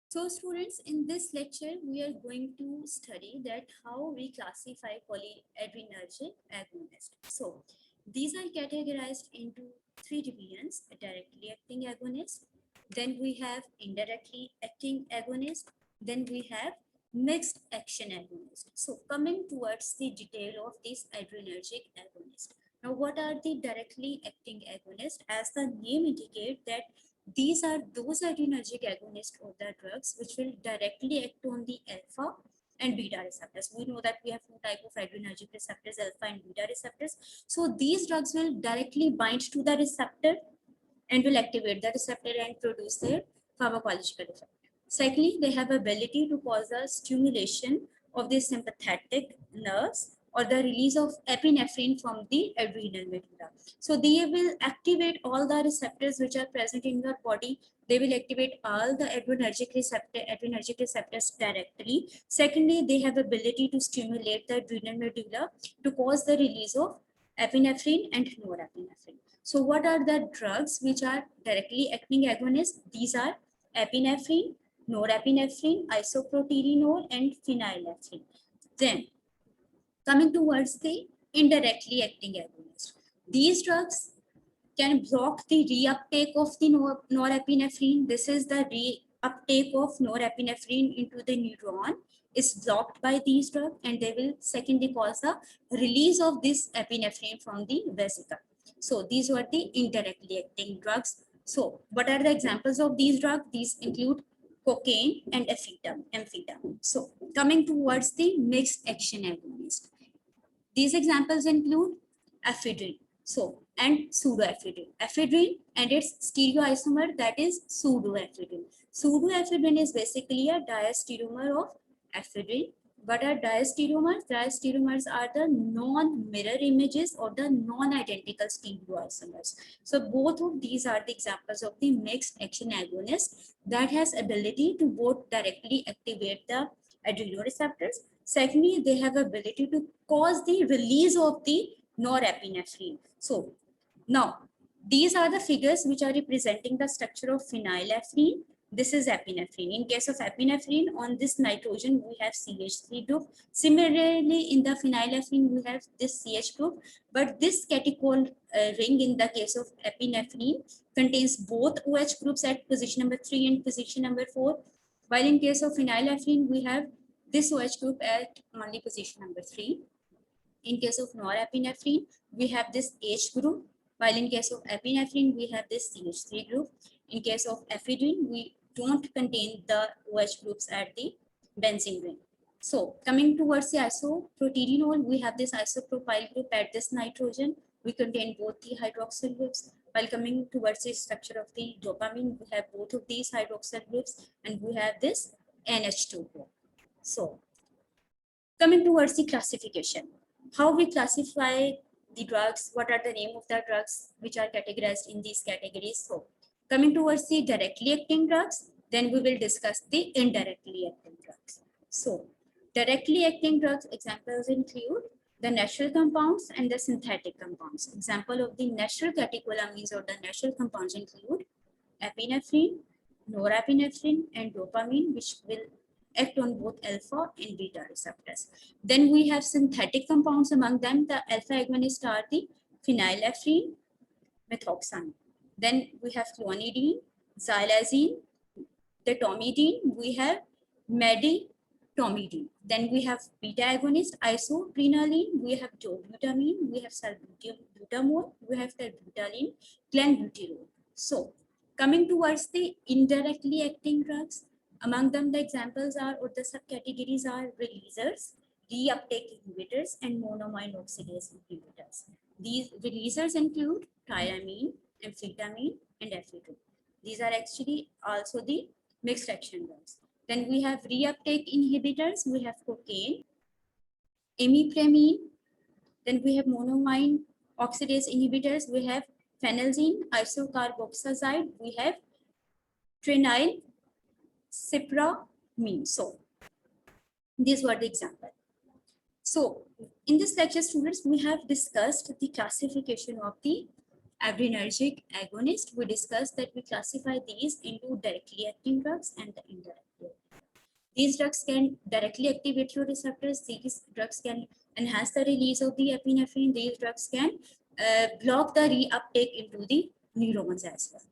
So students, in this lecture, we are going to study that how we classify polyadrenergic agonists. So these are categorized into three divisions: directly acting agonist, then we have indirectly acting agonist, then we have mixed action agonist. So coming towards the detail of this adrenergic agonist. Now, what are the directly acting agonists? As the name indicates that these are those adrenergic agonists of the drugs which will directly act on the alpha and beta receptors. We know that we have two types of adrenergic receptors, alpha and beta receptors. So these drugs will directly bind to the receptor and will activate the receptor and produce their pharmacological effect. Secondly, they have ability to cause a stimulation of the sympathetic nerves or the release of epinephrine from the adrenal medulla. So they will activate all the receptors which are present in your body. They will activate all the adrenergic receptors directly. Secondly, they have ability to stimulate the adrenal medulla to cause the release of epinephrine and norepinephrine. So what are the drugs which are directly acting agonists? These are epinephrine, norepinephrine, isoproterenol, and phenylephrine. Then coming towards the indirectly acting agonist. These drugs can block the reuptake of the norepinephrine. This is the reuptake of norepinephrine into the neuron is blocked by these drugs, and they will secondly cause the release of this epinephrine from the vesicle. So these were the indirectly acting drugs. So what are the examples of these drugs? These include cocaine and amphetamine. So coming towards the mixed action agonist. These examples include ephedrine, and pseudoephedrine. Ephedrine and its stereoisomer, that is pseudoephedrine. Pseudoephedrine is basically a diastereomer of ephedrine. What are diastereomers? Diastereomers are the non-mirror images or the non-identical stereoisomers. So both of these are the examples of the mixed action agonist that has ability to both directly activate the adrenoreceptors. Secondly, they have ability to cause the release of the norepinephrine. So now these are the figures which are representing the structure of phenylephrine. This is epinephrine. In case of epinephrine, on this nitrogen, we have CH3 group. Similarly, in the phenylephrine, we have this CH group. But this catechol ring in the case of epinephrine contains both OH groups at position number 3 and position number 4. While in case of phenylephrine, we have this OH group at only position number 3. In case of norepinephrine, we have this H group, while in case of epinephrine, we have this CH3 group. In case of ephedrine, we don't contain the OH groups at the benzene ring. So coming towards the isoproterenol, we have this isopropyl group at this nitrogen. We contain both the hydroxyl groups. While coming towards the structure of the dopamine, we have both of these hydroxyl groups, and we have this NH2 group. So coming towards the classification, how we classify the drugs, what are the name of the drugs which are categorized in these categories. So coming towards the directly acting drugs, then we will discuss the indirectly acting drugs. So directly acting drugs examples include the natural compounds and the synthetic compounds. Example of the natural catecholamines or the natural compounds include epinephrine, norepinephrine, and dopamine, which will act on both alpha and beta receptors. Then we have synthetic compounds. Among them, the alpha agonists are the phenylephrine, methoxamine. Then we have clonidine, xylazine, the tomidine. We have meditomidine. Then we have beta agonist, isoprenaline. We have dobutamine. We have salbutamol. We have terbutaline, clenbuterol. So coming towards the indirectly acting drugs, among them, the examples are, or the subcategories are releasers, reuptake inhibitors, and monoamine oxidase inhibitors. These releasers include thiamine, amphetamine, and ephedrine. These are actually also the mixed action drugs. Then we have reuptake inhibitors. We have cocaine, imipramine. Then we have monoamine oxidase inhibitors. We have phenelzine, isocarboxazide. We have trenyl cypramine. So these were the examples. So in this lecture, students, we have discussed the classification of the adrenergic agonist, we discussed that we classify these into directly acting drugs and the indirectly acting. These drugs can directly activate your receptors. These drugs can enhance the release of the epinephrine. These drugs can block the reuptake into the neurons as well.